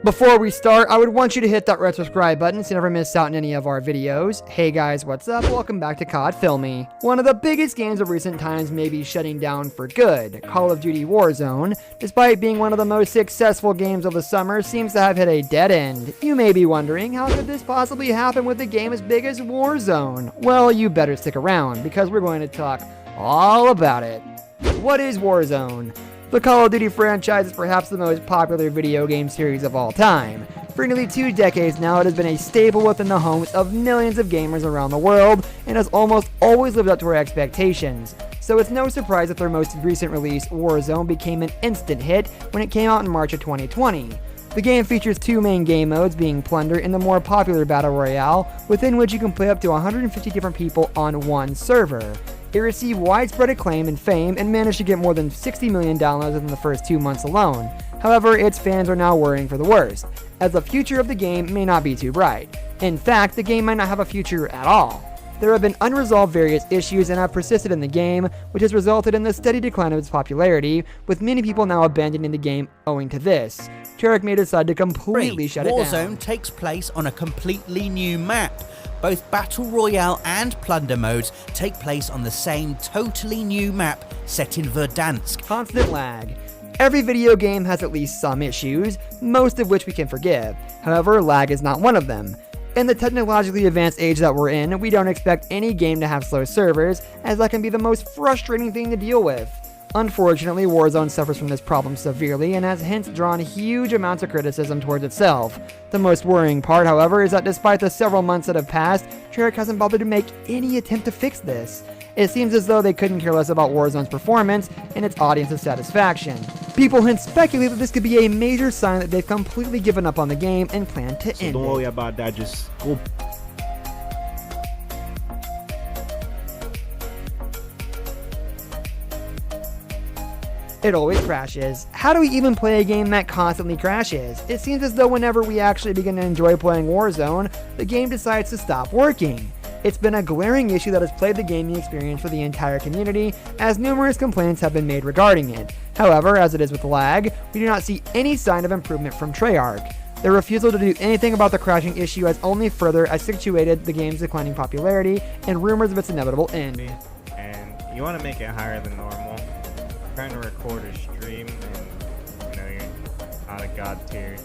Before we start, I would want you to hit that red subscribe button so you never miss out on any of our videos. Hey guys, what's up? Welcome back to COD Filmy. One of the biggest games of recent times may be shutting down for good. Call of Duty Warzone, despite being one of the most successful games of the summer, seems to have hit a dead end. You may be wondering, how could this possibly happen with a game as big as Warzone? Well, you better stick around, because we're going to talk all about it. What is Warzone? The Call of Duty franchise is perhaps the most popular video game series of all time. For nearly 2 decades now, it has been a staple within the homes of millions of gamers around the world, and has almost always lived up to our expectations. So it's no surprise that their most recent release, Warzone, became an instant hit when it came out in March of 2020. The game features 2 main game modes, being Plunder and the more popular Battle Royale, within which you can play up to 150 different people on one server. It received widespread acclaim and fame and managed to get more than 60 million downloads within the first 2 months alone. However, its fans are now worrying for the worst, as the future of the game may not be too bright. In fact, the game might not have a future at all. There have been unresolved various issues and have persisted in the game, which has resulted in the steady decline of its popularity, with many people now abandoning the game owing to this. Yanrique may decide to completely shut it down. Warzone takes place on a completely new map. Both Battle Royale and Plunder modes take place on the same totally new map set in Verdansk. Constant lag. Every video game has at least some issues, most of which we can forgive. However, lag is not one of them. In the technologically advanced age that we're in, we don't expect any game to have slow servers, as that can be the most frustrating thing to deal with. Unfortunately, Warzone suffers from this problem severely and has hence drawn huge amounts of criticism towards itself. The most worrying part, however, is that despite the several months that have passed, Yanrique hasn't bothered to make any attempt to fix this. It seems as though they couldn't care less about Warzone's performance and its audience's satisfaction. People hence speculate that this could be a major sign that they've completely given up on the game and plan to end it. Don't worry about that, just go. It always crashes. How do we even play a game that constantly crashes? It seems as though whenever we actually begin to enjoy playing Warzone, the game decides to stop working. It's been a glaring issue that has plagued the gaming experience for the entire community, as numerous complaints have been made regarding it. However, as it is with lag, we do not see any sign of improvement from Treyarch. Their refusal to do anything about the crashing issue has only further accentuated the game's declining popularity and rumors of its inevitable end. And you want to make it higher than normal. Trying to record a stream and you're not a god tier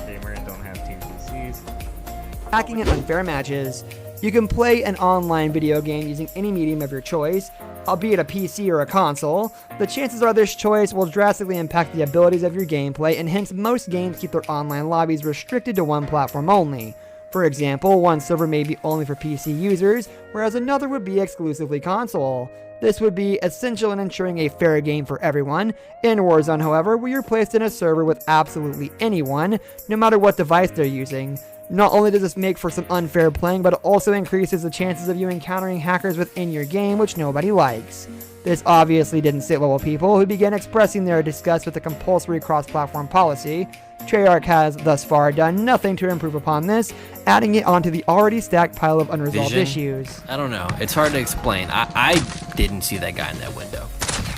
gamer and don't have 2 PCs. Hacking in unfair matches. You can play an online video game using any medium of your choice, albeit a PC or a console. The chances are this choice will drastically impact the abilities of your gameplay, and hence most games keep their online lobbies restricted to one platform only. For example, one server may be only for PC users, whereas another would be exclusively console. This would be essential in ensuring a fair game for everyone. In Warzone, however, where you're placed in a server with absolutely anyone, no matter what device they're using. Not only does this make for some unfair playing, but it also increases the chances of you encountering hackers within your game, which nobody likes. This obviously didn't sit well with people, who began expressing their disgust with the compulsory cross-platform policy. Treyarch has, thus far, done nothing to improve upon this, adding it onto the already stacked pile of unresolved issues. I don't know. It's hard to explain. I didn't see that guy in that window.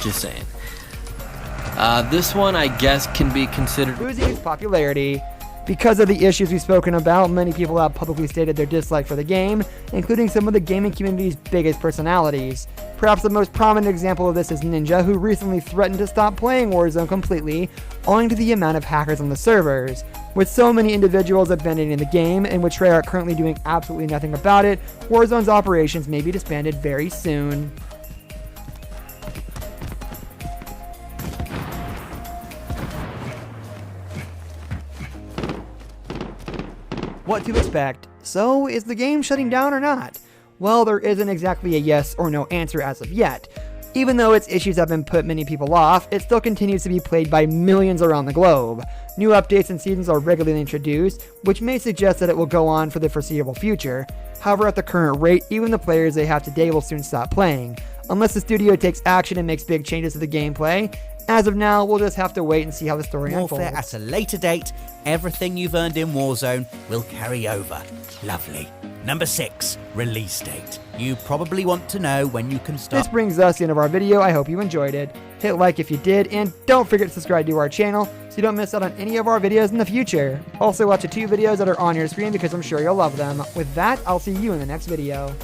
Just saying. This one, I guess, can be considered losing its popularity. Because of the issues we've spoken about, many people have publicly stated their dislike for the game, including some of the gaming community's biggest personalities. Perhaps the most prominent example of this is Ninja, who recently threatened to stop playing Warzone completely, owing to the amount of hackers on the servers. With so many individuals abandoning the game, and with Treyarch currently doing absolutely nothing about it, Warzone's operations may be disbanded very soon. What to expect? So, is the game shutting down or not? Well, there isn't exactly a yes or no answer as of yet. Even though its issues have been put many people off, it still continues to be played by millions around the globe. New updates and seasons are regularly introduced, which may suggest that it will go on for the foreseeable future. However, at the current rate, even the players they have today will soon stop playing. Unless the studio takes action and makes big changes to the gameplay, as of now, we'll just have to wait and see how the story unfolds. Warfare at a later date, everything you've earned in Warzone will carry over. Lovely. Number 6, release date. You probably want to know when you can start. This brings us to the end of our video. I hope you enjoyed it. Hit like if you did, and don't forget to subscribe to our channel so you don't miss out on any of our videos in the future. Also watch the 2 videos that are on your screen because I'm sure you'll love them. With that, I'll see you in the next video.